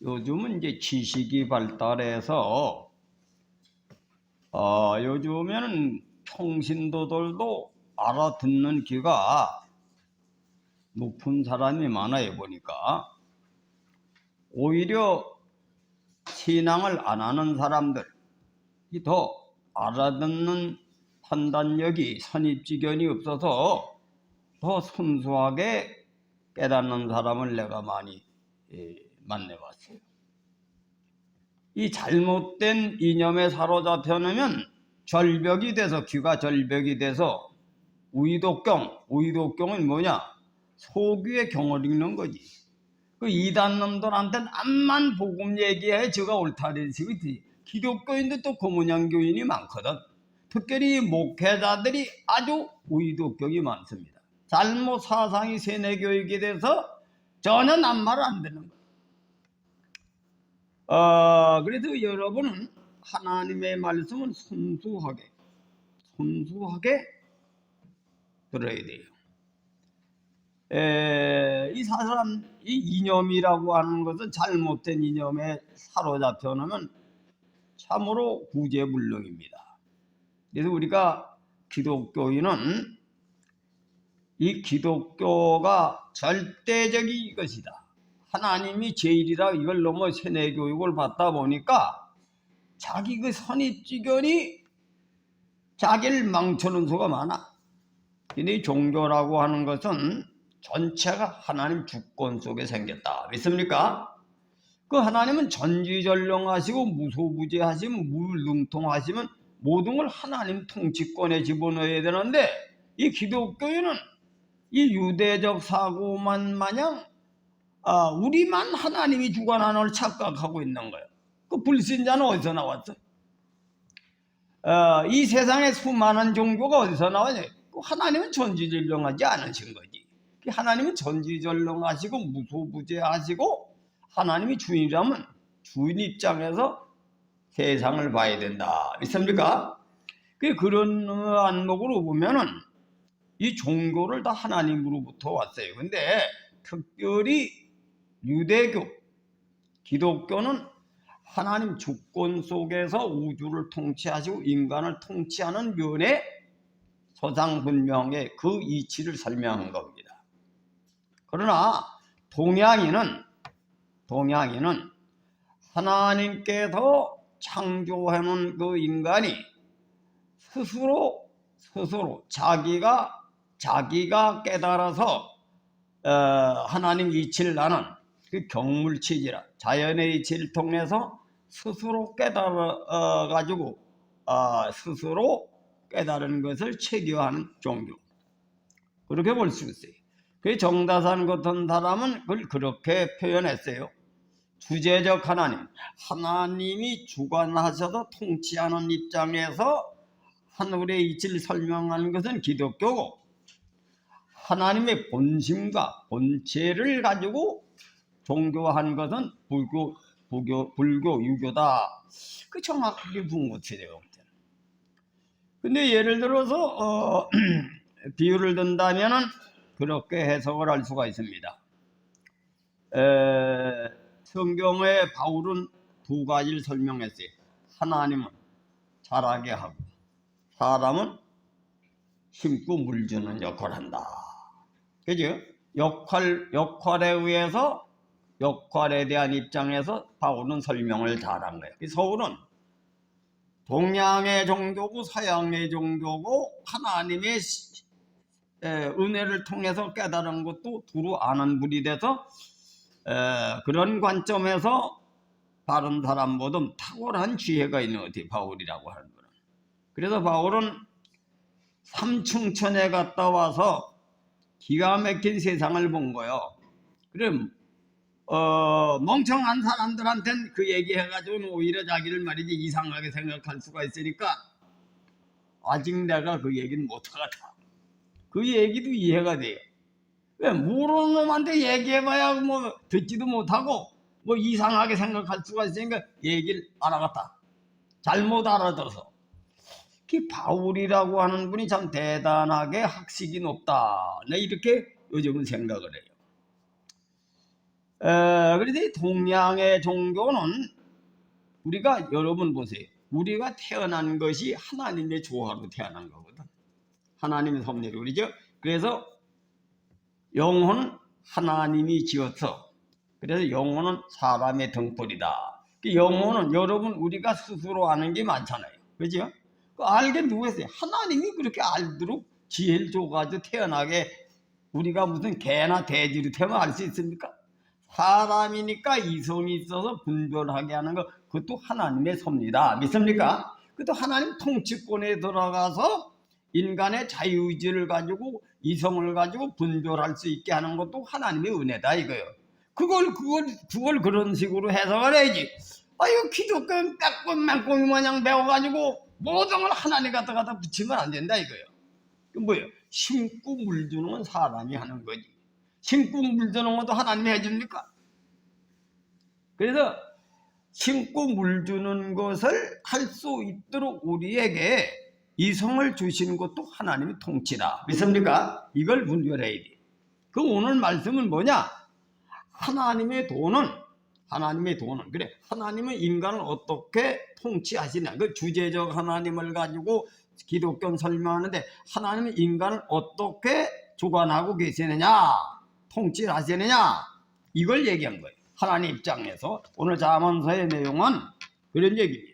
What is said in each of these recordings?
요즘은 이제 지식이 발달해서 요즘에는 평신도들도 알아듣는 귀가 높은 사람이 많아요. 보니까 오히려 신앙을 안 하는 사람들이 더 알아듣는 판단력이 선입지견이 없어서 더 순수하게 깨닫는 사람을 내가 많이 만나봤어요. 이 잘못된 이념에 사로잡혀 놓으면 절벽이 돼서, 귀가 절벽이 돼서 우의독경은 뭐냐? 소귀의 경을 읽는 거지. 그 이단놈들한테는 암만 복음 얘기해 저가 옳다리지. 기독교인도 또 고문양교인이 많거든. 특별히 목회자들이 아주 우의독경이 많습니다. 잘못 사상이 세뇌교육이 돼서 전혀 남말 안 되는 거예요. 그래서 여러분은 하나님의 말씀은 순수하게 들어야 돼요. 이 사람, 이 이념이라고 하는 것은 잘못된 이념에 사로잡혀 놓으면 참으로 구제불능입니다. 그래서 우리가 기독교인은 이 기독교가 절대적인 것이다. 하나님이 제일이라 이걸 넘어 세뇌교육을 받다 보니까 자기 그 선입지견이 자기를 망쳐놓은 수가 많아. 근데 이 종교라고 하는 것은 전체가 하나님 주권 속에 생겼다. 믿습니까? 그 하나님은 전지전능하시고 무소부재하시면 무능통하시면 모든 걸 하나님 통치권에 집어넣어야 되는데 이 기독교인은 이 유대적 사고만 마냥 우리만 하나님이 주관하는 걸 착각하고 있는 거예요. 그 불신자는 어디서 나왔어? 이 세상에 수많은 종교가 어디서 나와요? 하나님은 전지전능하지 않으신 거지. 하나님은 전지전능하시고 무소부재하시고 하나님이 주인이라면 주인 입장에서 세상을 봐야 된다. 믿습니까? 그런 안목으로 보면은 이 종교를 다 하나님으로부터 왔어요. 근데 특별히 유대교, 기독교는 하나님 주권 속에서 우주를 통치하시고 인간을 통치하는 면에 소상분명의 그 이치를 설명한 겁니다. 그러나 동양인은 하나님께서 창조해놓은 그 인간이 스스로 자기가 깨달아서 하나님 이치를 아는 그 경물치지라 자연의 이치를 통해서 스스로 깨달아 가지고 스스로 깨달은 것을 체계하는 종교, 그렇게 볼 수 있어요. 그 정다산 같은 사람은 그걸 그렇게 표현했어요. 주제적 하나님이 주관하셔서 통치하는 입장에서 하늘의 이치를 설명하는 것은 기독교고, 하나님의 본심과 본체를 가지고 종교한 것은 불교, 유교다. 그 정확하게 본 것이에요. 근데 예를 들어서 비유를 든다면은 그렇게 해석을 할 수가 있습니다. 성경에 바울은 두 가지를 설명했어요. 하나님은 자라게 하고 사람은 심고 물 주는 역할을 한다. 그죠? 역할에 의해서 역할에 대한 입장에서 바울은 설명을 잘한 거예요. 서울은 동양의 종교고 서양의 종교고 하나님의 은혜를 통해서 깨달은 것도 두루 아는 분이 돼서 그런 관점에서 다른 사람보다 탁월한 지혜가 있는 것 같아요. 바울이라고 하는 분은. 그래서 바울은 삼층천에 갔다 와서 기가 막힌 세상을 본 거예요. 그럼 멍청한 사람들한테는 그 얘기해가지고는 오히려 자기를 말이지 이상하게 생각할 수가 있으니까 아직 내가 그 얘기는 못하겠다. 그 얘기도 이해가 돼요. 왜 모르는 놈한테 얘기해봐야 뭐 듣지도 못하고 뭐 이상하게 생각할 수가 있으니까 얘기를 안 하겠다. 잘못 알아들어서. 그 바울이라고 하는 분이 참 대단하게 학식이 높다. 네, 이렇게 요즘은 생각을 해요. 그래서 이 동양의 종교는 우리가 여러분 보세요. 우리가 태어난 것이 하나님의 조화로 태어난 거거든. 하나님의 섭리로 그러죠. 그래서 영혼은 하나님이 지었어. 그래서 영혼은 사람의 등불이다. 영혼은 여러분 우리가 스스로 아는 게 많잖아요. 그죠? 알게 누가 했어요? 하나님이 그렇게 알도록 지혜를 줘가지고 태어나게 우리가 무슨 개나 돼지로 태어나 알 수 있습니까? 사람이니까 이성이 있어서 분별하게 하는 것, 그것도 하나님의 섭리다. 믿습니까? 그것도 하나님 통치권에 들어가서 인간의 자유의지를 가지고 이성을 가지고 분별할 수 있게 하는 것도 하나님의 은혜다 이거요. 그걸 그런 식으로 해석을 해야지. 아유 기독교 빼꼼맨꼼이 마냥 배워가지고 모든 걸 하나님 갖다가 붙이면 안 된다 이거요. 그 뭐예요? 심고 물 주는 건 사람이 하는 거지. 심고 물 주는 것도 하나님이 해줍니까? 그래서 심고 물 주는 것을 할 수 있도록 우리에게 이성을 주시는 것도 하나님의 통치다. 믿습니까? 이걸 분별해야 돼. 그 오늘 말씀은 뭐냐? 하나님의 돈은 그래 하나님은 인간을 어떻게 통치하시냐? 그 주제적 하나님을 가지고 기독교는 설명하는데 하나님은 인간을 어떻게 주관하고 계시느냐, 통치를 하시느냐, 이걸 얘기한 거예요. 하나님 입장에서 오늘 잠언서의 내용은 그런 얘기입니다.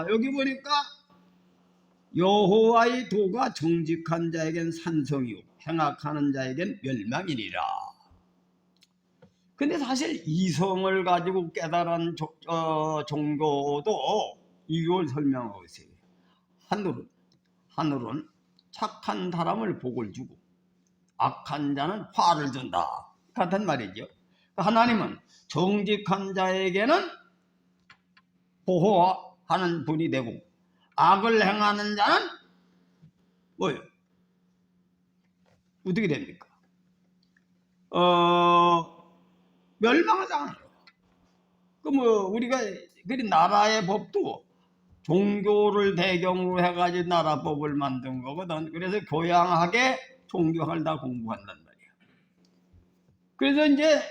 여기 보니까 여호와의 도가 정직한 자에겐 산성이요 행악하는 자에겐 멸망이니라. 근데 사실 이성을 가지고 깨달은 종교도 이걸 설명하고 있어요. 하늘은 착한 사람을 복을 주고 악한 자는 화를 준다. 같은 말이죠. 하나님은 정직한 자에게는 보호하는 분이 되고 악을 행하는 자는 뭐예요? 어떻게 됩니까? 멸망하잖아요. 우리가 나라의 법도 종교를 배경으로 해가지고 나라법을 만든 거거든. 그래서 교양하게 종교를 다 공부한단 말이야. 그래서 이제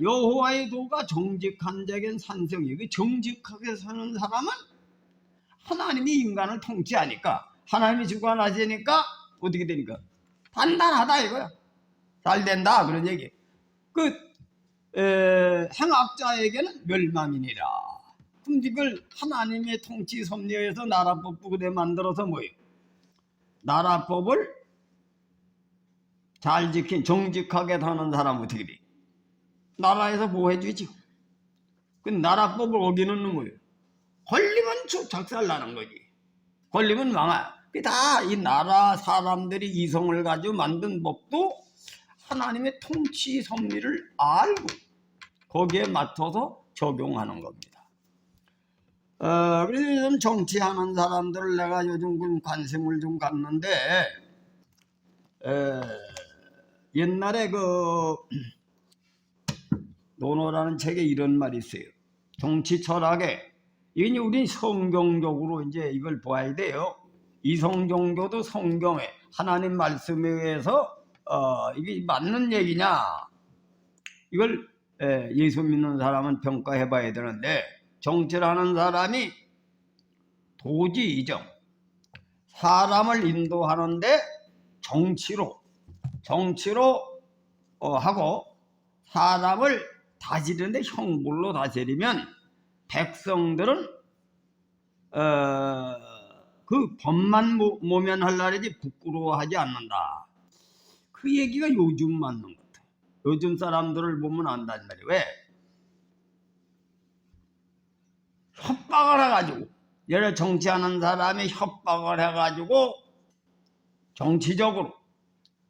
여호와의 도가 정직한 자에겐 산성이, 정직하게 사는 사람은 하나님이 인간을 통치하니까 하나님이 주관하시니까 어떻게 되니까 단단하다 이거야. 잘 된다 그런 얘기. 행악자에게는 멸망이니라. 그럼 이걸 하나님의 통치 섭리에서 나라법도 그래 만들어서 뭐예요? 나라법을 잘 지킨 정직하게 사는 사람은 어떻게 돼? 나라에서 보호해주지. 그 나라법을 어기는 놈 뭐예요? 걸리면 작살 나는 거지. 걸리면 망하. 다 이 나라 사람들이 이성을 가지고 만든 법도 하나님의 통치 섭리를 알고 거기에 맞춰서 적용하는 겁니다. 그래서 요즘 정치하는 사람들을 내가 요즘 관심을 좀 갖는데, 옛날에 노노라는 책에 이런 말이 있어요. 정치 철학에, 이게 우리 성경적으로 이제 이걸 봐야 돼요. 이성 종교도 성경에 하나님 말씀에 의해서 이게 맞는 얘기냐, 이걸 예수 믿는 사람은 평가해 봐야 되는데, 정치를 하는 사람이 도지이정, 사람을 인도하는데 정치로 하고 사람을 다스리는데 형벌로 다스리면 백성들은 그 법만 모면하려지 부끄러워하지 않는다. 그 얘기가 요즘 맞는 것 같아요. 요즘 사람들을 보면 안다는 말이에요. 왜? 협박을 해가지고, 예를 정치하는 사람이 협박을 해가지고 정치적으로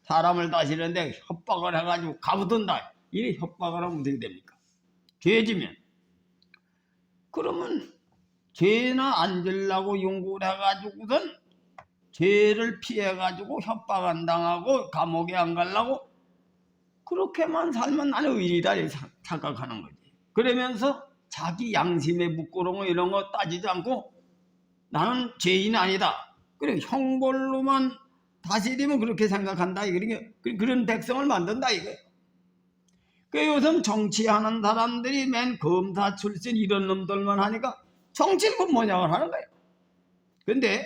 사람을 다스리는데 협박을 해가지고 가부든다. 이래 협박을 하면 어떻게 됩니까? 죄지면. 그러면 죄나 안 지려고 연구를 해가지고선 죄를 피해가지고 협박 안 당하고 감옥에 안 가려고 그렇게만 살면 나는 의리다 착각하는 거지. 그러면서 자기 양심의 부끄러움 이런 거 따지지 않고 나는 죄인 아니다. 그래 형벌로만 다스리면 그렇게 생각한다. 그런 백성을 만든다 이거예요. 그 요즘 정치하는 사람들이 맨 검사 출신 이런 놈들만 하니까 정치는 뭐냐고 하는 거예요. 근데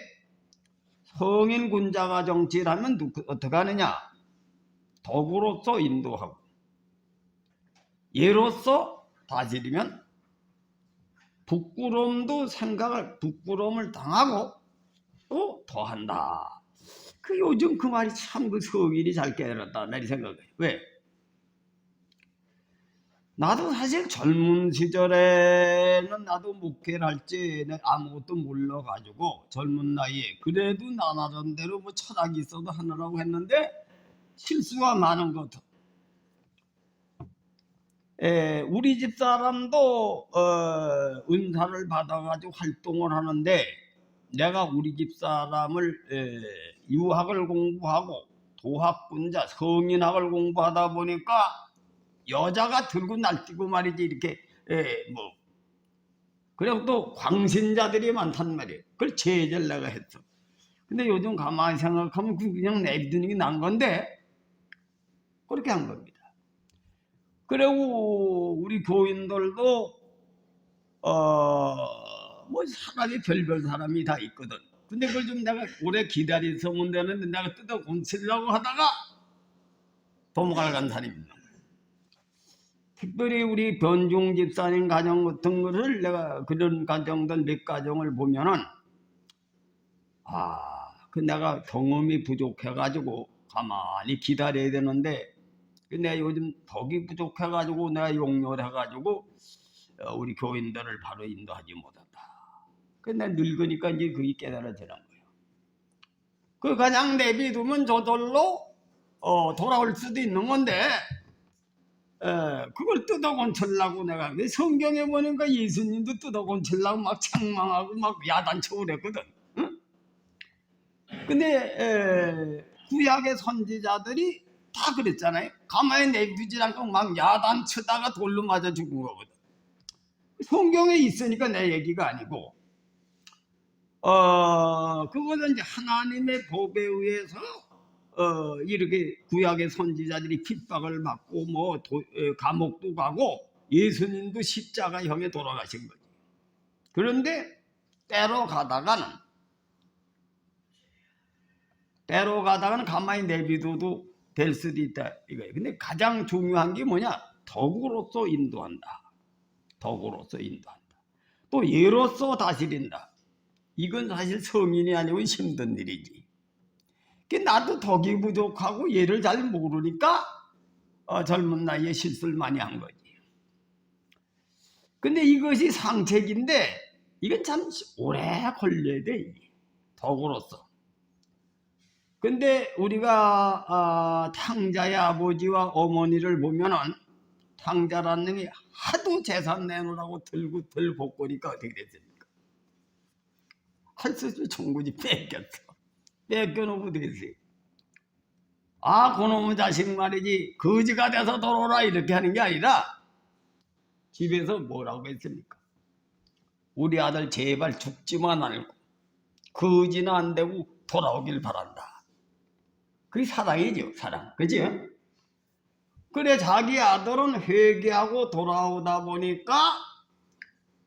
성인 군자가 정치를 하면 어떻게 하느냐? 덕으로서 인도하고 예로서 다스리면 부끄러움을 당하고 또 더한다. 그 요즘 그 말이 참 그 성인이 잘 깨달았다 내 생각해. 왜? 나도 사실 젊은 시절에는 나도 목회를 할지 아무것도 몰라가지고 젊은 나이에 그래도 나나름대로 뭐 철학이 있어도 하느라고 했는데 실수가 많은 것 같아. 우리 집 사람도 은사를 받아가지고 활동을 하는데 내가 우리 집 사람을 유학을 공부하고 도학군자 성인학을 공부하다 보니까 여자가 들고 날뛰고 말이지 이렇게 뭐 그리고 또 광신자들이 많단 말이에요. 그걸 제재를 내가 했어. 근데 요즘 가만히 생각하면 그냥 내비두는 게 난 건데 그렇게 한 겁니다. 그리고 우리 교인들도 뭐 사람이 별별 사람이 다 있거든. 근데 그걸 좀 내가 오래 기다리서면 되는데 내가 뜯어 고치려고 하다가 도망을 간 사람이 있는 거예요. 특별히 우리 변중 집사님 가정 같은 거를 내가 그런 가정들 몇 가정을 보면은 그 내가 경험이 부족해가지고 가만히 기다려야 되는데 내가 요즘 덕이 부족해가지고 내가 용려를 해가지고 우리 교인들을 바로 인도하지 못한다. 근데 늙으니까 이제 그게 깨달아지는 거예요. 그 그냥 내비두면 저절로 돌아올 수도 있는 건데 그걸 뜯어건치려고 내가 성경에 보니까 예수님도 뜯어건치려고 막 책망하고 막 야단치고 그랬거든. 응? 근데 구약의 선지자들이 다 그랬잖아요. 가만히 내두지 않고 막 야단치다가 돌로 맞아 죽은 거거든. 성경에 있으니까 내 얘기가 아니고 그거는 이제 하나님의 법에 의해서 이렇게 구약의 선지자들이 핍박을 받고 뭐 감옥도 가고 예수님도 십자가형에 돌아가신 거지. 그런데 때로 가다가는 가만히 내비둬도 될 수도 있다 이거예요. 근데 가장 중요한 게 뭐냐? 덕으로서 인도한다. 덕으로서 인도한다. 또 예로서 다스린다. 이건 사실 성인이 아니고 힘든 일이지. 나도 덕이 부족하고 예를 잘 모르니까 젊은 나이에 실수를 많이 한 거지. 근데 이것이 상책인데 이건 참 오래 걸려야 돼. 덕으로서. 근데 우리가 탕자의 아버지와 어머니를 보면은 탕자라는 놈이 하도 재산 내놓으라고 들고 들볶으니까 어떻게 됐습니까? 할 수 없이 종구지 뺏겼어. 뺏겨놓고 되지. 그놈의 자식 말이지 거지가 돼서 돌아오라 이렇게 하는 게 아니라 집에서 뭐라고 했습니까? 우리 아들 제발 죽지만 않고 거지는 안 되고 돌아오길 바란다. 그게 사랑이죠. 사랑. 그죠? 그래 자기 아들은 회개하고 돌아오다 보니까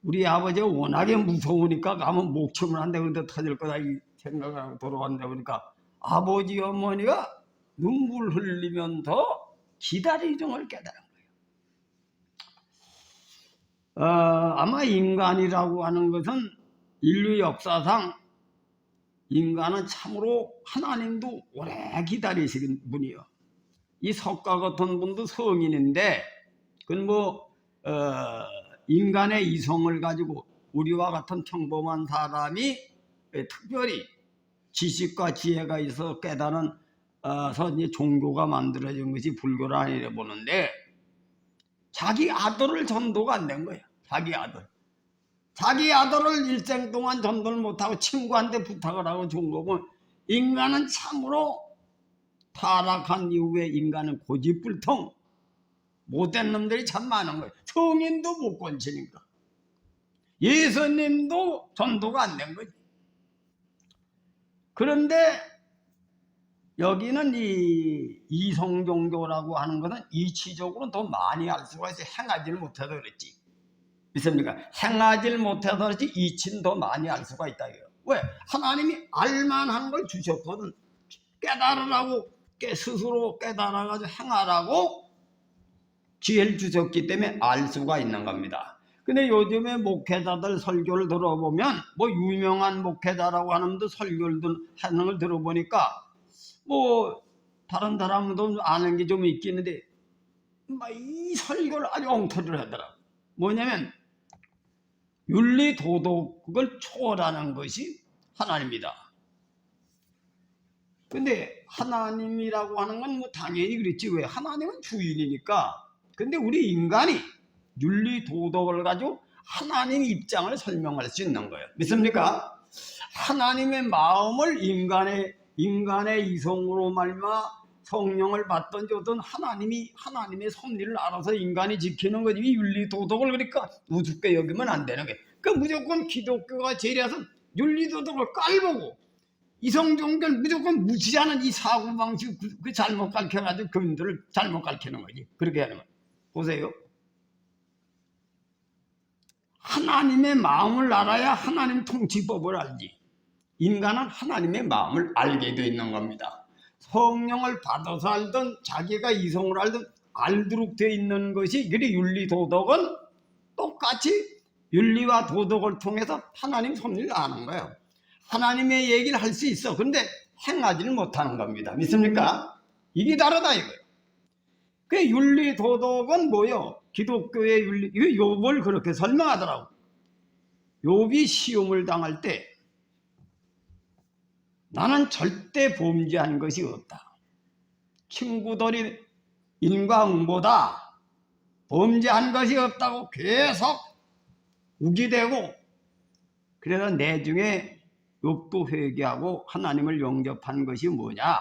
우리 아버지가 워낙에 무서우니까 가면 목숨을 안 되고 터질 거다 이 생각하고 돌아간다 보니까 아버지 어머니가 눈물 흘리면서 기다리정을 깨달은 거예요. 아마 인간이라고 하는 것은 인류 역사상 인간은 참으로 하나님도 오래 기다리시는 분이요. 이 석가 같은 분도 성인인데 그건 인간의 이성을 가지고 우리와 같은 평범한 사람이 특별히 지식과 지혜가 있어 깨달은 이제 종교가 만들어진 것이 불교라 아니래 보는데 자기 아들을 전도가 안 된 거예요. 자기 아들을 일생 동안 전도를 못하고 친구한테 부탁을 하고 준 거고 인간은 참으로 타락한 이후에 인간은 고집불통 못된 놈들이 참 많은 거예요. 성인도 못 건치니까 예수님도 전도가 안 된 거지. 그런데 여기는 이 이성종교라고 하는 것은 이치적으로 더 많이 알 수가 있어요. 행하지를 못해서 그랬지. 믿습니까? 행하지를 못해서 그렇지 이치는 더 많이 알 수가 있다. 왜? 하나님이 알만한 걸 주셨거든. 깨달으라고 스스로 깨달아가지고 행하라고 지혜를 주셨기 때문에 알 수가 있는 겁니다. 근데 요즘에 목회자들 설교를 들어보면 뭐 유명한 목회자라고 하는 분들 설교를 하는 걸 들어보니까 뭐 다른 사람도 아는 게 좀 있겠는데 이 설교를 아주 엉터리를 하더라. 뭐냐면 윤리 도덕을 초월하는 것이 하나님이다. 근데 하나님이라고 하는 건 뭐 당연히 그렇지. 왜? 하나님은 주인이니까. 근데 우리 인간이 윤리 도덕을 가지고 하나님 입장을 설명할 수 있는 거예요. 믿습니까? 하나님의 마음을 인간의 이성으로 말미암아 성령을 받든지 어떤 하나님의 섭리를 알아서 인간이 지키는 거지. 이 윤리 도덕을 그러니까 우습게 여기면 안 되는 거예요. 그러니까 무조건 기독교가 제리해서 윤리 도덕을 깔보고 이성종교를 무조건 무시하는 이 사고방식 그 잘못 가르쳐가지고 그분들을 잘못 가르치는 거지. 그렇게 하는 거 보세요. 하나님의 마음을 알아야 하나님 통치법을 알지. 인간은 하나님의 마음을 알게 되어 있는 겁니다. 성령을 받아서 알든 자기가 이성을 알든 알도록 되어 있는 것이 그리 윤리 도덕은 똑같이 윤리와 도덕을 통해서 하나님 섭리를 아는 거예요. 하나님의 얘기를 할 수 있어. 그런데 행하지를 못하는 겁니다. 믿습니까? 이게 다르다 이거예요. 그 윤리 도덕은 뭐요? 기독교의 윤리, 욥을 그렇게 설명하더라고. 욥이 시험을 당할 때 나는 절대 범죄한 것이 없다. 친구들이 인과응보다 범죄한 것이 없다고 계속 우기대고 그래서 내중에 욥도 회개하고 하나님을 영접한 것이 뭐냐?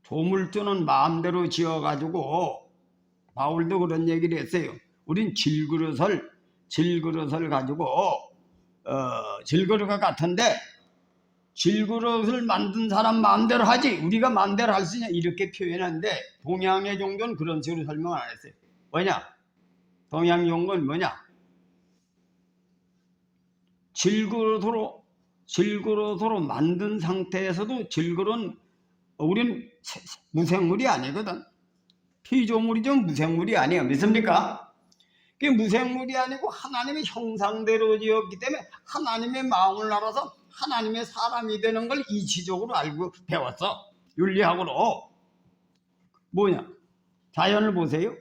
조물주는 마음대로 지어가지고 바울도 그런 얘기를 했어요. 우린 질그릇을 가지고 질그릇과 같은데 질그릇을 만든 사람 마음대로 하지 우리가 마음대로 할 수 있냐 이렇게 표현하는데 동양의 종교는 그런 식으로 설명을 안 했어요. 뭐냐? 동양 종교는 뭐냐? 질그릇으로 만든 상태에서도 질그릇은 우리는 무생물이 아니거든. 피조물이죠. 무생물이 아니에요. 믿습니까? 그게 무생물이 아니고 하나님의 형상대로 지었기 때문에 하나님의 마음을 알아서 하나님의 사람이 되는 걸 이치적으로 알고 배웠어. 윤리학으로. 뭐냐? 자연을 보세요.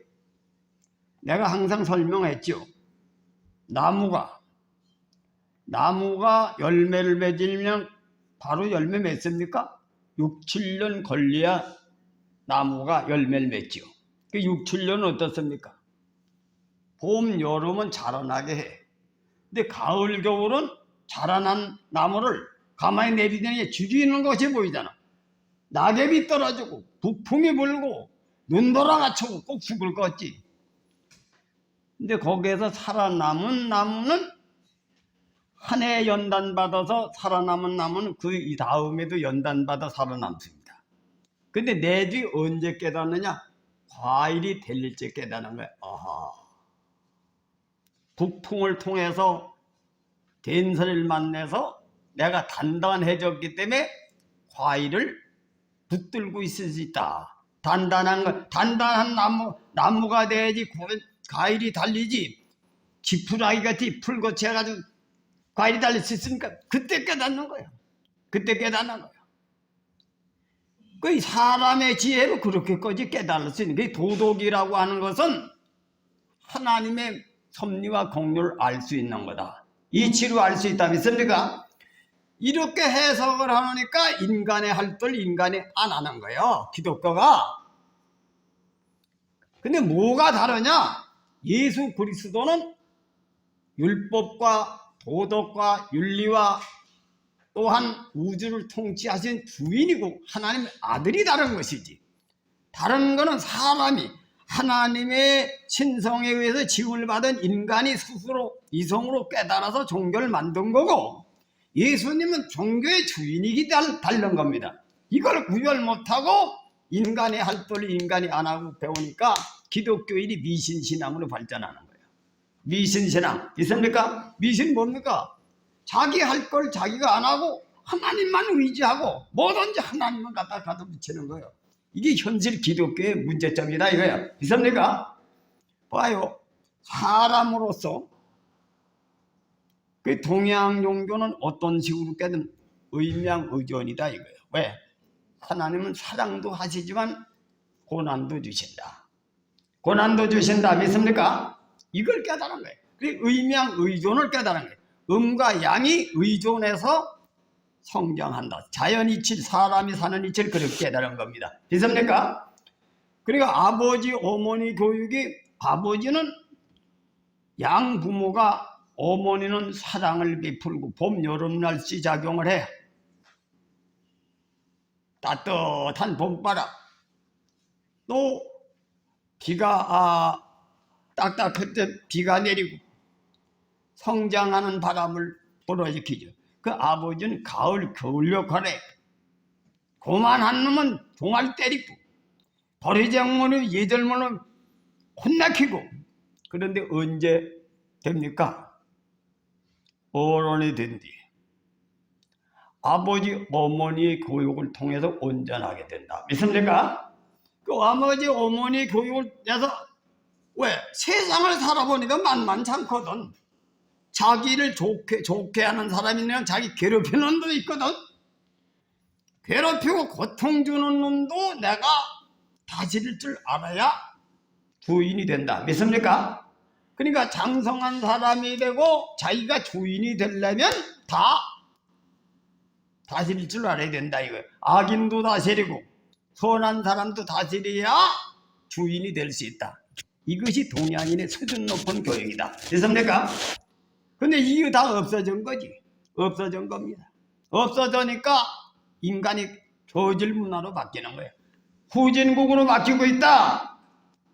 내가 항상 설명했죠. 나무가 열매를 맺으면 바로 열매 맺습니까? 6, 7년 걸려야 나무가 열매를 맺죠. 그 6, 7년은 어떻습니까? 봄, 여름은 자라나게 해. 근데 가을, 겨울은 자라난 나무를 가만히 내비더니 죽이는 것이 보이잖아. 낙엽이 떨어지고 북풍이 불고 눈 돌아가치고 꼭 죽을 것 같지. 근데 거기에서 살아남은 나무는 한 해 연단받아서 살아남은 나무는 그 다음에도 연단받아 살아남습니다. 근데 내 뒤 언제 깨닫느냐? 과일이 될 때 깨닫는 거야. 아하. 북풍을 통해서 된설을 만나서 내가 단단해졌기 때문에 과일을 붙들고 있을 수 있다. 단단한 나무가 돼야지 과일이 달리지. 지푸라기 같이 풀거치 해가지고 과일이 달릴 수 있으니까 그때 깨닫는 거예요. 그때 깨닫는 거예요. 그 사람의 지혜로 그렇게까지 깨달을 수 있는 게 도덕이라고 하는 것은 하나님의 섭리와 공로를 알 수 있는 거다. 이치로 알 수 있다. 믿습니까? 이렇게 해석을 하니까 인간의 할들 인간이 안 하는 거예요. 기독교가. 근데 뭐가 다르냐? 예수 그리스도는 율법과 도덕과 윤리와 또한 우주를 통치하신 주인이고 하나님의 아들이 다른 것이지. 다른 거는 사람이 하나님의 친성에 의해서 지음을 받은 인간이 스스로 이성으로 깨달아서 종교를 만든 거고 예수님은 종교의 주인이기 다른 겁니다. 이걸 구별 못하고 인간이 할 도를 인간이 안 하고 배우니까 기독교인이 미신신앙으로 발전하는 거예요. 미신신앙 있습니까? 미신 뭡니까? 자기 할 걸 자기가 안 하고 하나님만 의지하고 뭐든지 하나님만 갖다 붙이는 거예요. 이게 현실 기독교의 문제점이다 이거예요. 있습니까? 봐요. 사람으로서 그 동양 종교는 어떤 식으로 깨든 의명의존이다 이거예요. 왜? 하나님은 사랑도 하시지만 고난도 주신다. 고난도 주신다. 믿습니까? 이걸 깨달은 거예요. 그 의명의존을 깨달은 거예요. 음과 양이 의존해서 성장한다. 자연이칠, 사람이 사는 이치를 그렇게 깨달은 겁니다. 믿습니까? 그러니까 아버지, 어머니 교육이 아버지는 양 부모가 어머니는 사랑을 베풀고 봄, 여름 날씨 작용을 해. 따뜻한 봄바람 또 비가 딱딱할 때 비가 내리고 성장하는 바람을 불어일으키죠. 그 아버지는 가을, 겨울 역할에 고만한 놈은 종알 때리고 버리장모는 예절모는 혼나키고 그런데 언제 됩니까? 어른이 된 뒤 아버지, 어머니의 교육을 통해서 온전하게 된다. 믿습니까? 그 아버지, 어머니 교육을 해서 왜? 세상을 살아보니까 만만찮거든. 자기를 좋게 하는 사람이 있는 자기 괴롭히는 놈도 있거든. 괴롭히고 고통 주는 놈도 내가 다스릴 줄 알아야 주인이 된다. 믿습니까? 그러니까 장성한 사람이 되고 자기가 주인이 되려면 다 다스릴 줄 알아야 된다 이거예요. 악인도 다스리고 선한 사람도 다스려야 주인이 될 수 있다. 이것이 동양인의 수준 높은 교육이다. 됐습니까? 근데 이거 다 없어진 거지. 없어진 겁니다. 없어지니까 인간이 저질 문화로 바뀌는 거예요. 후진국으로 바뀌고 있다.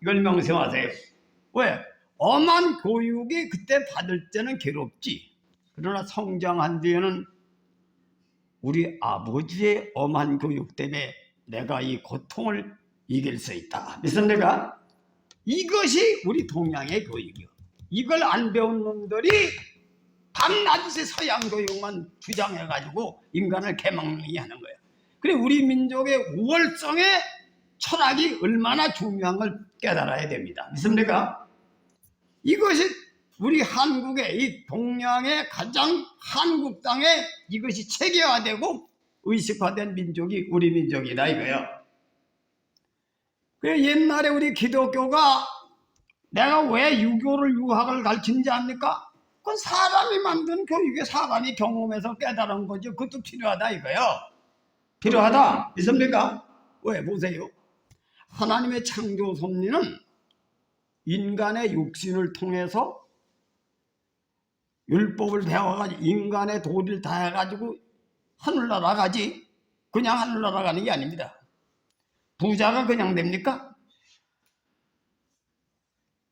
이걸 명심하세요. 왜? 엄한 교육이 그때 받을 때는 괴롭지. 그러나 성장한 뒤에는 우리 아버지의 엄한 교육 때문에 내가 이 고통을 이길 수 있다. 믿습니까? 이것이 우리 동양의 교육이요. 이걸 안 배운 놈들이 밤낮에 서양 교육만 주장해가지고 인간을 개망리 하는 거예요. 그래 우리 민족의 우월성의 철학이 얼마나 중요한 걸 깨달아야 됩니다. 믿습니까? 이것이 우리 한국의 이 동양의 가장 한국 땅에 이것이 체계화되고 의식화된 민족이 우리 민족이다 이거예요. 그 옛날에 우리 기독교가 내가 왜 유교를 유학을 가르치는지 압니까? 그건 사람이 만든 교육에 사람이 경험해서 깨달은 거죠. 그것도 필요하다 이거예요. 필요하다. 있습니까? 왜? 보세요. 하나님의 창조 섭리는 인간의 육신을 통해서 율법을 배워가지고 인간의 도리를 다 해가지고 하늘나라 가지. 그냥 하늘나라 가는 게 아닙니다. 부자가 그냥 됩니까?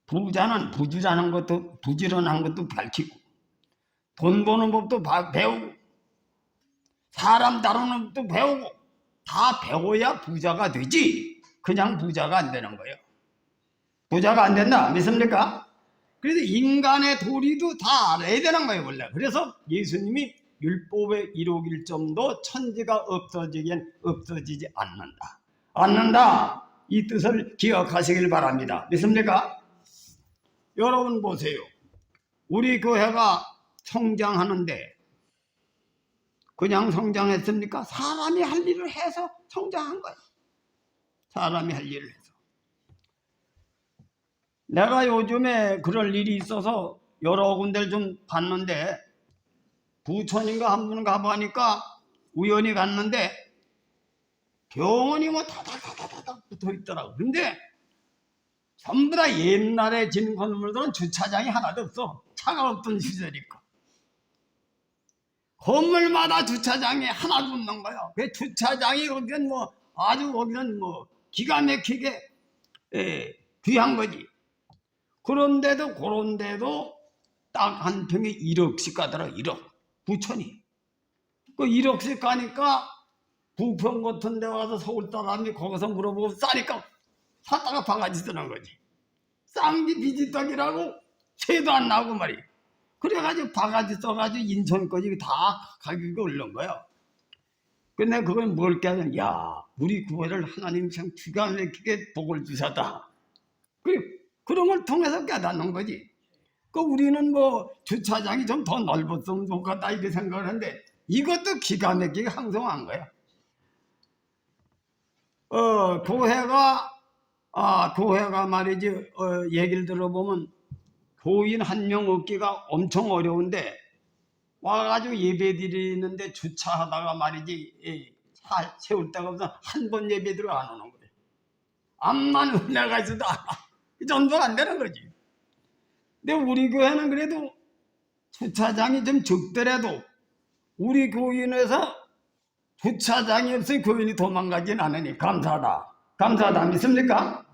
부자는 부지런한 것도 밝히고 돈 버는 법도 배우고 사람 다루는 법도 배우고 다 배워야 부자가 되지. 그냥 부자가 안 되는 거예요. 부자가 안 된다. 믿습니까? 그래서 인간의 도리도 다 알아야 되는 거예요 원래. 그래서 예수님이 율법의 1억 1점도 천지가 없어지긴 없어지지 않는다. 이 뜻을 기억하시길 바랍니다. 믿습니까? 여러분 보세요. 우리 교회가 성장하는데 그냥 성장했습니까? 사람이 할 일을 해서 성장한 거예요. 사람이 할 일을 해서. 내가 요즘에 그럴 일이 있어서 여러 군데를 좀 봤는데 부천인가 한 번 가보니까 우연히 갔는데 병원이 뭐 다닥 붙어 있더라고. 근데 전부 다 옛날에 진 건물들은 주차장이 하나도 없어. 차가 없던 시절이니까. 건물마다 주차장이 하나도 없는 거야. 그 주차장이 거기는 뭐 아주 거기는 뭐 기가 막히게 귀한 거지. 그런데도 딱 한 평에 1억씩 가더라. 1억. 부천이. 그 1억씩 가니까 부평 같은 데 와서 서울 사람이 거기서 물어보고 싸니까 사다가 바가지 쓰는 거지. 쌍기 비지떡이라고 새도 안 나오고 말이야. 그래가지고 바가지 써가지고 인천까지 다 가격이 올른 거야. 근데 그건 뭘 깨는, 야, 우리 교회를 하나님 참 기가 막히게 복을 주셨다. 그런 걸 통해서 깨닫는 거지. 그 우리는 뭐 주차장이 좀 더 넓었으면 좋겠다 이렇게 생각을 하는데 이것도 기가 막히게 항성한 거야. 교회가 말이지, 얘기를 들어보면 교인 한 명 얻기가 엄청 어려운데 와가지고 예배 드리는데 주차하다가 말이지, 차 세울 데가 없어서 한 번 예배 드려 안 오는 거예요. 암만 은혜가 있어도 이 정도가 안 되는 거지. 근데 우리 교회는 그래도 주차장이 좀 적더라도 우리 교인에서 주차장이 없으니 교인이 도망가진 않으니 감사하다. 감사하다. 믿습니까?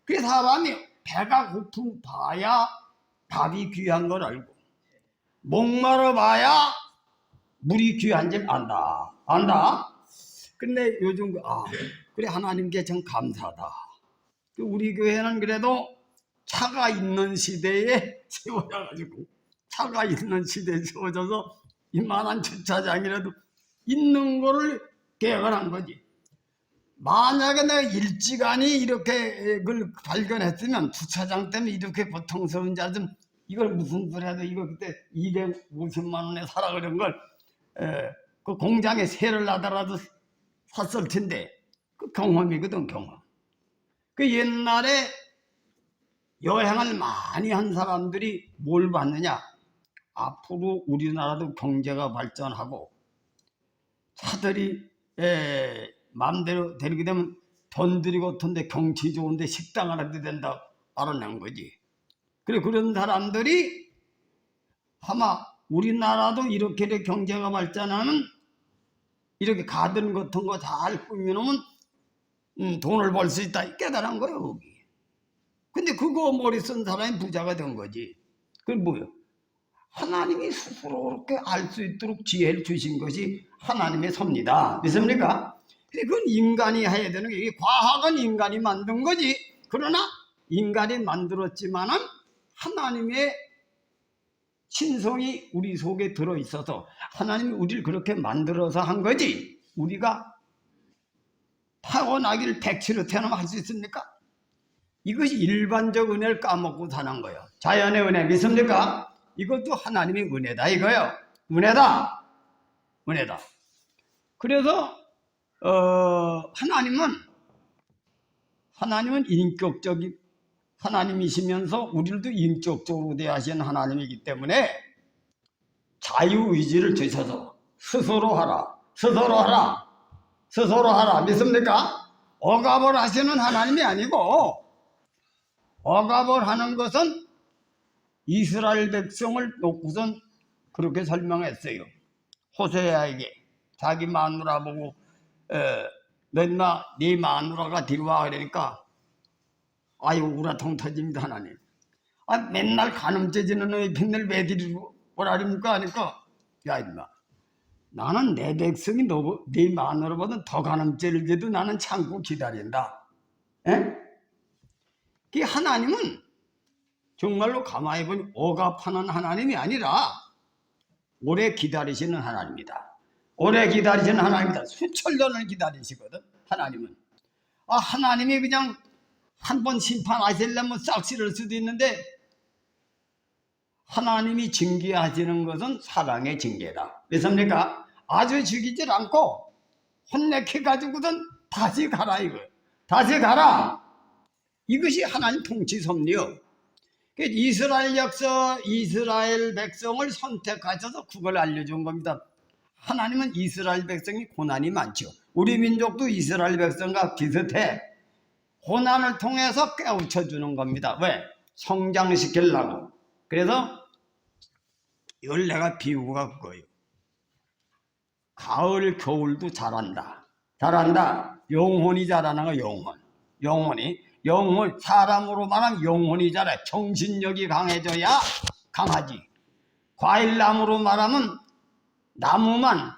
그 사람이 배가 고픈 봐야 밥이 귀한 걸 알고 목마르 봐야 물이 귀한 줄 안다. 안다? 근데 요즘 그래 하나님께 참 감사하다. 우리 교회는 그래도 차가 있는 시대에 세워져가지고 차가 있는 시대에 세워져서 이만한 주차장이라도 있는 거를 계획을 한 거지. 만약에 내가 일찌감치 이렇게 그걸 발견했으면 주차장 때문에 이렇게 고통스러운 자좀 이걸 무슨 소리라도 이거 그때 250만 원에 사라 그런 걸 그 공장에 세를 나더라도 샀을 텐데 그 경험이거든 경험. 그 옛날에 여행을 많이 한 사람들이 뭘 받느냐? 앞으로 우리나라도 경제가 발전하고 차들이 마음대로 되게 되면 돈 들이고 같은데 경치 좋은데 식당을 해도 된다 알아낸 거지. 그래 그런 사람들이 아마 우리나라도 이렇게 경제가 발전하면 이렇게 가든 같은 거 잘 꾸며놓으면 돈을 벌 수 있다 깨달은 거예요 거기. 근데 그거 머리 쓴 사람이 부자가 된 거지. 그게 뭐예요? 하나님이 스스로 그렇게 알 수 있도록 지혜를 주신 것이 하나님의 섭니다. 믿습니까? 근데 그건 인간이 해야 되는 게, 과학은 인간이 만든 거지. 그러나 인간이 만들었지만은 하나님의 신성이 우리 속에 들어있어서 하나님이 우리를 그렇게 만들어서 한 거지. 우리가 타고나기를 백치로 태어나면 할 수 있습니까? 이것이 일반적 은혜를 까먹고 사는 거예요. 자연의 은혜 믿습니까? 이것도 하나님의 은혜다 이거예요. 은혜다. 은혜다. 그래서 하나님은 인격적인 하나님이시면서 우리도 인격적으로 대하시는 하나님이기 때문에 자유의지를 주셔서 스스로 하라. 스스로 하라. 스스로 하라. 믿습니까? 억압을 하시는 하나님이 아니고 억압을 하는 것은 이스라엘 백성을 놓고선 그렇게 설명했어요. 호세아에게 자기 마누라 보고 너나 네 마누라가 뒤로와 그러니까 아유 우라통 터집니다 하나님. 맨날 가늠죄지는 너희 빈들 왜 뒤로 오라 그럽니까 하니까 야 임마 나는 내 백성이 네 마누라보다 더 가늠죄를 져도 나는 참고 기다린다. 에? 그 하나님은 정말로 가만히 보니 억압하는 하나님이 아니라 오래 기다리시는 하나님이다. 오래 기다리시는 하나님이다. 수천 년을 기다리시거든 하나님은. 하나님이 그냥 한 번 심판하시려면 싹 싫을 수도 있는데 하나님이 징계하시는 것은 사랑의 징계다. 믿습니까? 아주 죽이질 않고 혼내켜가지고든 다시 가라 이거. 다시 가라. 이것이 하나님 통치 섭리요. 이스라엘 역사, 이스라엘 백성을 선택하셔서 그걸 알려준 겁니다. 하나님은 이스라엘 백성이 고난이 많죠. 우리 민족도 이스라엘 백성과 비슷해. 고난을 통해서 깨우쳐주는 겁니다. 왜? 성장시키려고. 그래서 이걸 내가 비유가 그거예요. 가을, 겨울도 자란다. 자란다. 영혼이 자라는 거 영혼. 영혼, 사람으로 말하면 영혼이 자라. 정신력이 강해져야 강하지. 과일나무로 말하면 나무만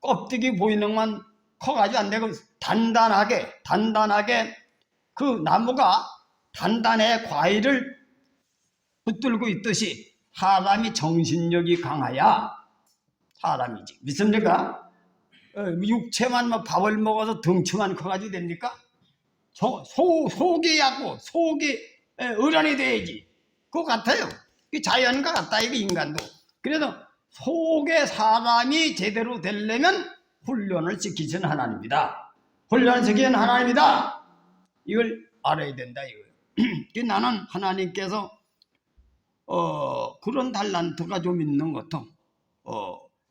껍데기 보이는 것만 커가지고 안 되고 단단하게 그 나무가 단단해 과일을 붙들고 있듯이 사람이 정신력이 강해야 사람이지. 믿습니까? 육체만 뭐 밥을 먹어서 덩치만 커가지고 됩니까? 속이 얕고 속이 어련히 돼야지. 그거 같아요. 자연과 같다 이거 인간도. 그래서 속의 사람이 제대로 되려면 훈련을 시키신 하나님이다. 훈련을 시키는 하나님이다. 이걸 알아야 된다 이거예요. 나는 하나님께서 그런 달란트가 좀 있는 것도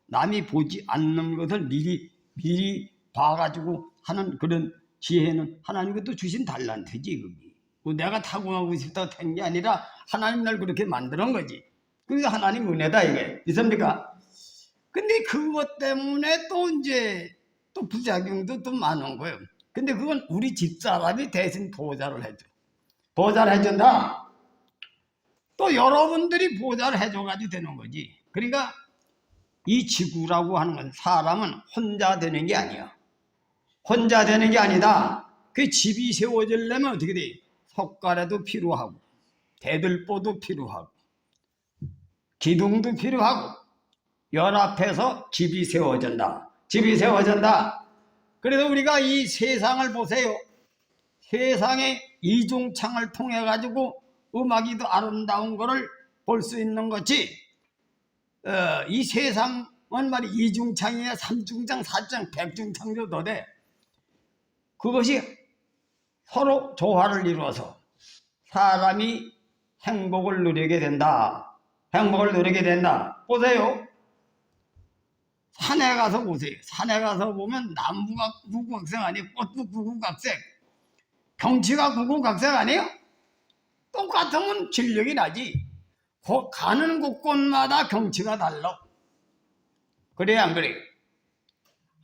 남이 보지 않는 것을 미리 봐가지고 하는 그런 지혜는 하나님께서 주신 달란트지. 그게 내가 타고나고 싶다고 된 게 아니라 하나님 날 그렇게 만드는 거지. 그게 하나님 은혜다 이게. 믿습니까? 근데 그것 때문에 또 이제 또 부작용도 또 많은 거예요. 근데 그건 우리 집사람이 대신 보좌를 해줘. 보좌를 해준다. 또 여러분들이 보좌를 해줘가지고 되는 거지. 그러니까 이 지구라고 하는 건 사람은 혼자 되는 게 아니야. 혼자 되는 게 아니다. 그 집이 세워지려면 어떻게 돼? 석가래도 필요하고 대들보도 필요하고 기둥도 필요하고 연합해서 집이 세워진다. 집이 세워진다. 그래서 우리가 이 세상을 보세요. 세상의 이중창을 통해 가지고 음악이 더 아름다운 것을 볼 수 있는 것이 이 세상은 말이 이중창이야 삼중창, 사중창, 백중창도 더 돼. 그것이 서로 조화를 이루어서 사람이 행복을 누리게 된다. 행복을 누리게 된다. 보세요. 산에 가서 보세요. 산에 가서 보면 나무가 구구각색 아니에요? 꽃도 구구각색. 경치가 구구각색 아니에요? 똑같으면 진력이 나지. 가는 곳곳마다 경치가 달라. 그래 안 그래요?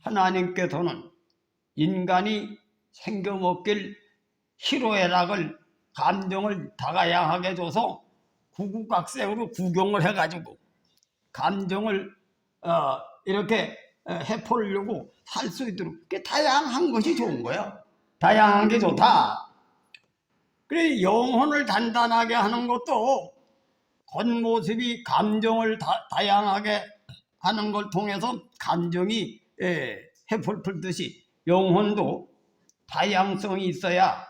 하나님께서는 인간이 생겨먹길 희로애락을 감정을 다양하게 줘서 구구각색으로 구경을 해가지고 감정을 이렇게 해포려고 살 수 있도록 그게 다양한 것이 좋은 거야. 다양한 게 좋다. 그래 영혼을 단단하게 하는 것도 겉모습이 감정을 다양하게 하는 걸 통해서 감정이 해포를 풀듯이 영혼도 다양성이 있어야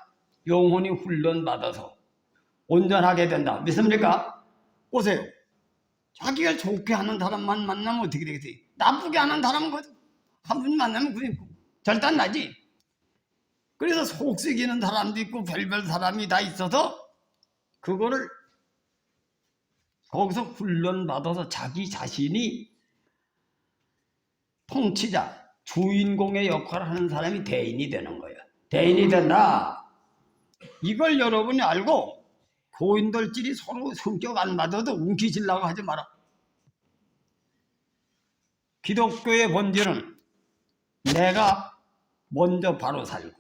영혼이 훈련받아서 온전하게 된다. 믿습니까? 보세요. 자기가 좋게 하는 사람만 만나면 어떻게 되겠어요? 나쁘게 하는 사람은 한 분 만나면 그냥 절단 나지. 그래서 속 썩이는 사람도 있고 별별 사람이 다 있어서 그거를 거기서 훈련받아서 자기 자신이 통치자, 주인공의 역할을 하는 사람이 대인이 되는 거예요. 대인이 된다. 이걸 여러분이 알고 고인들끼리 서로 성격 안 맞아도 움키질라고 하지 마라. 기독교의 본질은 내가 먼저 바로 살고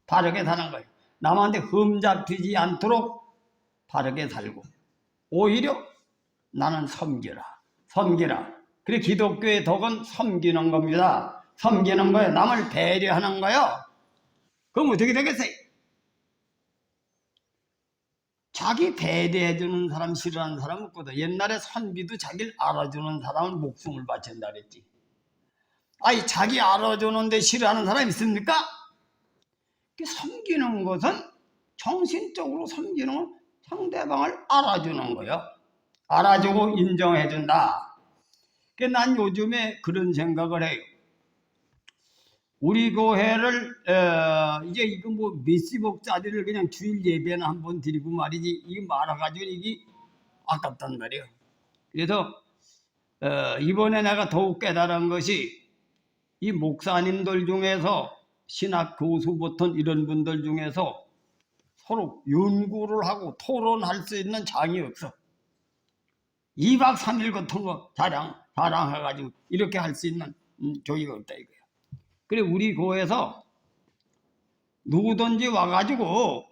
바르게 사는 거예요. 남한테 흠잡히지 않도록 바르게 살고 오히려 나는 섬기라. 그래 기독교의 덕은 섬기는 겁니다. 섬기는 거예요. 남을 배려하는 거예요. 그럼 어떻게 되겠어요? 자기 배려해주는 사람 싫어하는 사람 없거든. 옛날에 선비도 자기를 알아주는 사람은 목숨을 바친다 그랬지. 아니 자기 알아주는데 싫어하는 사람 있습니까? 섬기는 것은 정신적으로 섬기는 건 상대방을 알아주는 거예요. 알아주고 인정해준다. 난 요즘에 그런 생각을 해요. 우리 교회를 이제 이거 뭐 몇십억짜리를 그냥 주일 예배나 한번 드리고 말이지 이게 말아가지고 이게 아깝단 말이에요. 그래서 이번에 내가 더욱 깨달은 것이 이 목사님들 중에서 신학 교수부터 이런 분들 중에서 서로 연구를 하고 토론할 수 있는 장이 없어. 2박 3일 같은 거 자랑해가지고 이렇게 할 수 있는 교회가 없다 이거야. 그래 우리 교회에서 누구든지 와가지고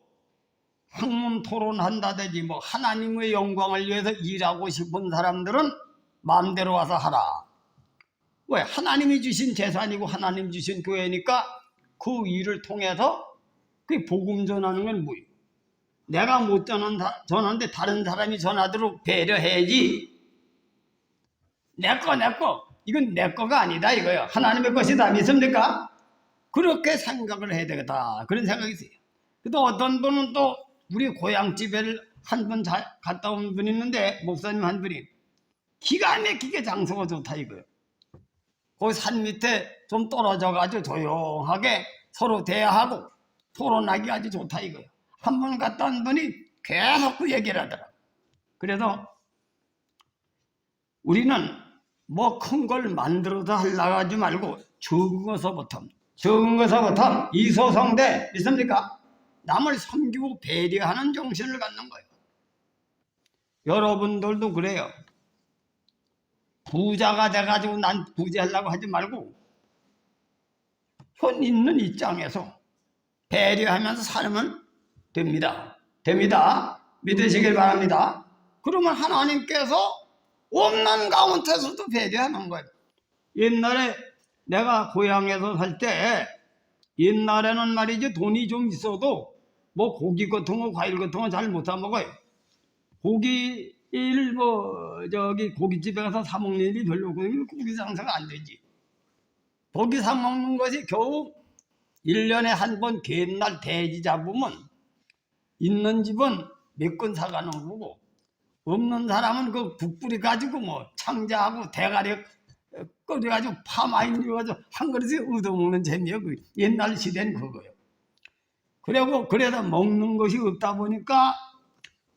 학문 토론한다든지 뭐 하나님의 영광을 위해서 일하고 싶은 사람들은 마음대로 와서 하라. 왜? 하나님이 주신 재산이고 하나님 주신 교회니까 그 일을 통해서 그 복음 전하는 건 뭐예요? 내가 못 전하는데 다른 사람이 전하도록 배려해야지. 내 거. 이건 내 거가 아니다 이거예요. 하나님의 것이다. 믿습니까? 그렇게 생각을 해야 되겠다. 그런 생각이 있어요. 또 어떤 분은 또 우리 고향집에 한 번 갔다 온 분이 있는데 목사님 한 분이 기가 막히게 장소가 좋다 이거예요. 그 산 밑에 좀 떨어져 가지고 조용하게 서로 대화하고 토론하기 아주 좋다 이거예요. 한 번 갔다 온 분이 계속 그 얘기를 하더라. 그래서 우리는 뭐 큰 걸 만들어서 하려고 하지 말고 적은 것서부터 이소성대 믿습니까? 남을 섬기고 배려하는 정신을 갖는 거예요. 여러분들도 그래요. 부자가 돼가지고 난 부자하려고 하지 말고 현 있는 입장에서 배려하면서 살면 됩니다. 믿으시길 바랍니다. 그러면 하나님께서 없는 가운데서도 배려하는 거예요. 옛날에 내가 고향에서 살 때 옛날에는 말이지 돈이 좀 있어도 뭐 고기 같은 거 과일 같은 거 잘 못 사 먹어요. 고기를 고깃집에 가서 사 먹는 일이 별로 없고 고기 장사가 안 되지. 고기 사 먹는 것이 겨우 1년에 한 번 개날 돼지 잡으면 있는 집은 몇 건 사가는 거고 없는 사람은 그 국뿌리 가지고 뭐 창자하고 대가리 끓여가지고 파 많이 넣어가지고 한 그릇에 얻어먹는 재미요. 그 옛날 시대는 그거예요. 그래서 먹는 것이 없다 보니까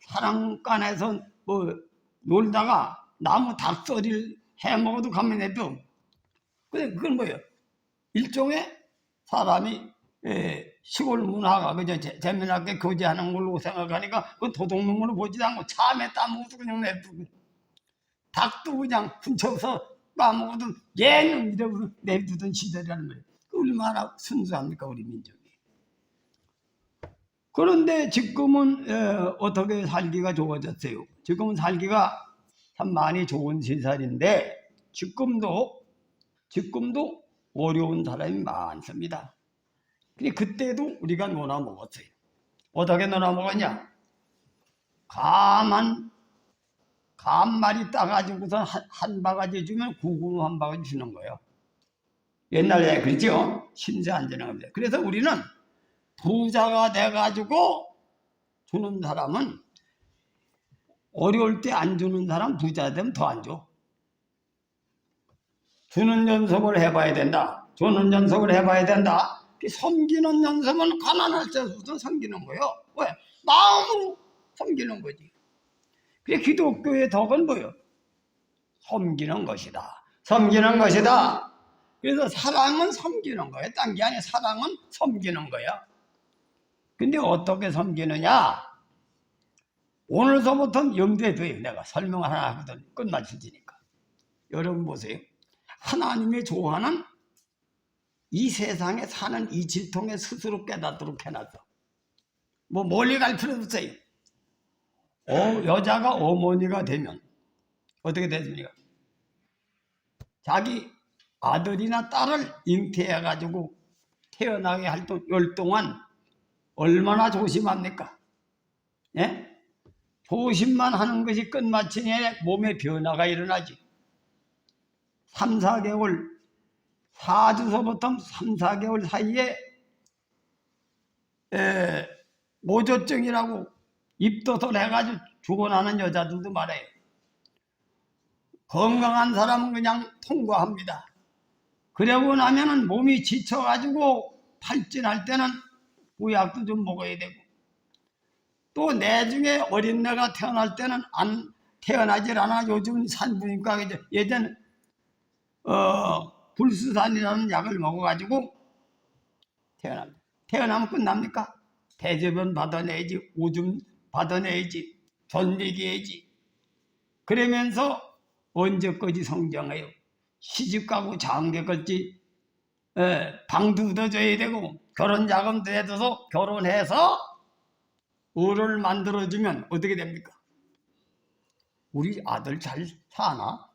사랑간에서 뭐 놀다가 나무 닭소리를 해 먹어도 가면 해도 그건 뭐예요? 일종의 사람이 시골 문화가 그저 재미나게 교제하는 걸로 생각하니까 그 도둑놈으로 보지도 않고 참에 따먹어도 그냥 내두고 닭도 그냥 훔쳐서 따먹어도 얘는 이러고 내두던 시절이라는 거예요. 얼마나 순수합니까 우리 민족이. 그런데 지금은 어떻게 살기가 좋아졌어요. 지금은 살기가 참 많이 좋은 세상인데 지금도 어려운 사람이 많습니다. 근데 그때도 우리가 놀아먹었어요. 어떻게 놀아먹었냐? 감 마리 따가지고서 한 바가지 주면 구구 한 바가지 주는 거예요. 옛날에 그렇죠? 신세 안 지는 겁니다. 그래서 우리는 부자가 돼가지고 주는 사람은 어려울 때 안 주는 사람 부자 되면 더 안 줘. 주는 연습을 해봐야 된다. 섬기는 연습은 가난할 때부터 섬기는 거예요. 왜? 마음으로 섬기는 거지. 그게 기독교의 덕은 뭐예요? 섬기는 것이다. 그래서 사랑은 섬기는 거예요. 딴 게 아니라 사랑은 섬기는 거야. 근데 어떻게 섬기느냐? 오늘서부터는 염두에 둬요. 내가 설명 하나 하거든. 끝마칠 테니까. 여러분 보세요. 하나님의 좋아하는 이 세상에 사는 이 질통에 스스로 깨닫도록 해놨어. 뭐 멀리 갈 필요도 없어요. 여자가 어머니가 되면 어떻게 됐습니까? 자기 아들이나 딸을 잉태해가지고 태어나게 할 동안 얼마나 조심합니까? 예? 조심만 하는 것이 끝마치니 몸에 변화가 일어나지. 3, 4개월, 4주서부터 3, 4개월 사이에 모조증이라고 입덧을 해가지고 죽어나는 여자들도 많아요. 건강한 사람은 그냥 통과합니다. 그러고 나면은 몸이 지쳐가지고 탈진할 때는 보약도 좀 먹어야 되고 또 내중에 어린애가 태어날 때는 안 태어나질 않아. 요즘 산부인과 예전 불수산이라는 약을 먹어가지고 태어납니다. 태어나면 끝납니까? 대접은 받아내야지, 오줌 받아내야지, 전리기해야지. 그러면서 언제까지 성장해요? 시집가고 장가갈지 방도 얻어줘야 되고 결혼 자금도 해둬서 결혼해서 을을 만들어주면 어떻게 됩니까? 우리 아들 잘 사나?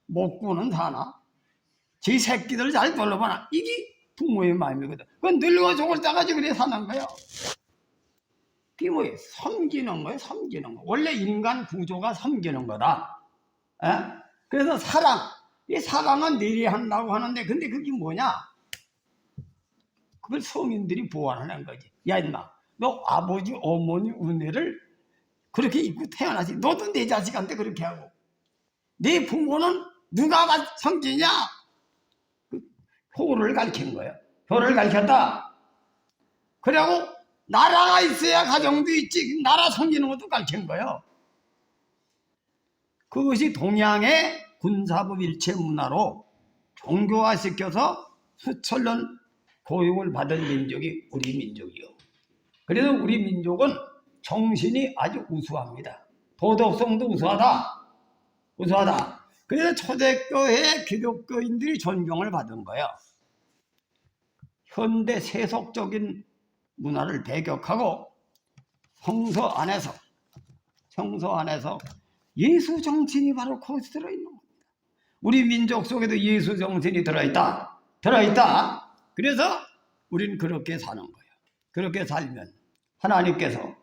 먹고는 사나? 제 새끼들 잘 돌려봐라. 이게 부모의 마음이거든. 그건 늙어 죽을 때까지 그래 사는 거야. 그게 뭐예요? 섬기는 거예요. 섬기는 거. 원래 인간 구조가 섬기는 거다. 에? 그래서 사랑. 이 사랑은 내리한다고 하는데 근데 그게 뭐냐? 그걸 성인들이 보완하는 거지. 야 임마, 너 아버지 어머니 은혜를 그렇게 입고 태어나지. 너도 내 자식한테 그렇게 하고. 네 부모는 누가 섬기냐? 효를 가르친 거예요. 효를 가르쳤다. 그리고 나라가 있어야 가정도 있지. 나라 섬기는 것도 가르친 거예요. 그것이 동양의 군사법 일체 문화로 종교화시켜서 수천 년 교육을 받은 민족이 우리 민족이요. 그래서 우리 민족은 정신이 아주 우수합니다. 도덕성도 우수하다. 우수하다. 그래서 초대교회 기독교인들이 존경을 받은 거예요. 현대 세속적인 문화를 배격하고 성서 안에서 예수 정신이 바로 거기서 들어있는 겁니다. 우리 민족 속에도 예수 정신이 들어있다. 그래서 우리는 그렇게 사는 거예요. 그렇게 살면 하나님께서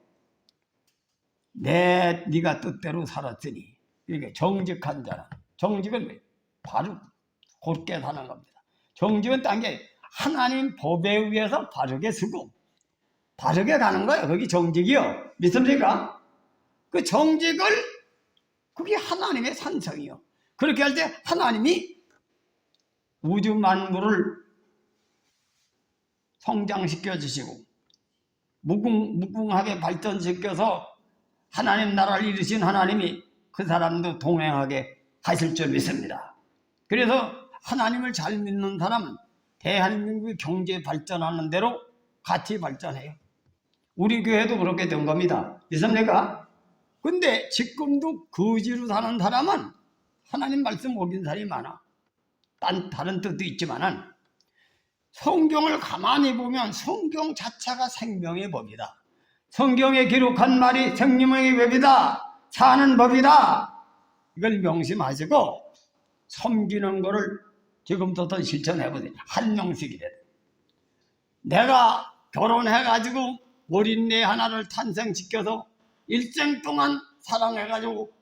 네가 뜻대로 살았으니 이게 정직한 자라. 정직은 바로 곧게 사는 겁니다. 정직은 딴 게 하나님 법에 의해서 바르게 쓰고 바르게 가는 거예요. 그게 정직이요. 믿습니까? 그 정직을 그게 하나님의 산성이요. 그렇게 할 때 하나님이 우주 만물을 성장시켜 주시고 무궁하게 발전시켜서 하나님 나라를 이루신 하나님이 그 사람도 동행하게 하실 줄 믿습니다. 그래서 하나님을 잘 믿는 사람은 대한민국의 경제 발전하는 대로 같이 발전해요. 우리 교회도 그렇게 된 겁니다. 믿습니까? 근데 지금도 거지로 사는 사람은 하나님 말씀 어긴 사람이 많아. 다른 뜻도 있지만은 성경을 가만히 보면 성경 자체가 생명의 법이다. 성경에 기록한 말이 생명의 법이다. 사는 법이다. 이걸 명심하시고 섬기는 거를 지금부터 실천해보세요. 한 명씩이래. 내가 결혼해가지고 어린애 하나를 탄생시켜서 일생 동안 사랑해가지고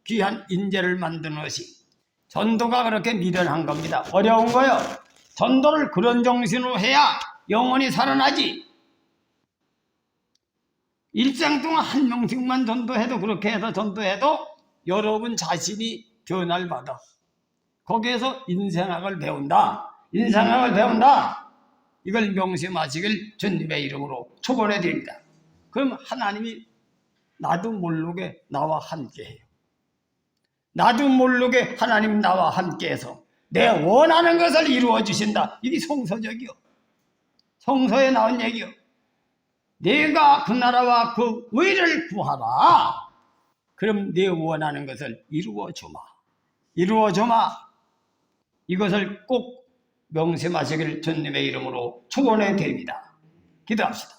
귀한 인재를 만드는 것이 전도가 그렇게 미련한 겁니다. 어려운 거요. 전도를 그런 정신으로 해야 영원히 살아나지. 일생 동안 한 명씩만 전도해도 그렇게 해서 전도해도 여러분 자신이 변화를 받아. 거기에서 인생학을 배운다. 이걸 명심하시길 주님의 이름으로 축원해 드립니다. 그럼 하나님이 나도 모르게 나와 함께해요. 나도 모르게 하나님 나와 함께해서 내 원하는 것을 이루어 주신다. 이게 성서적이요. 성서에 나온 얘기요. 내가 그 나라와 그 의를 구하라. 그럼 내 원하는 것을 이루어 주마. 이것을 꼭 명심하시길 주님의 이름으로 축원해 드립니다. 기도합시다.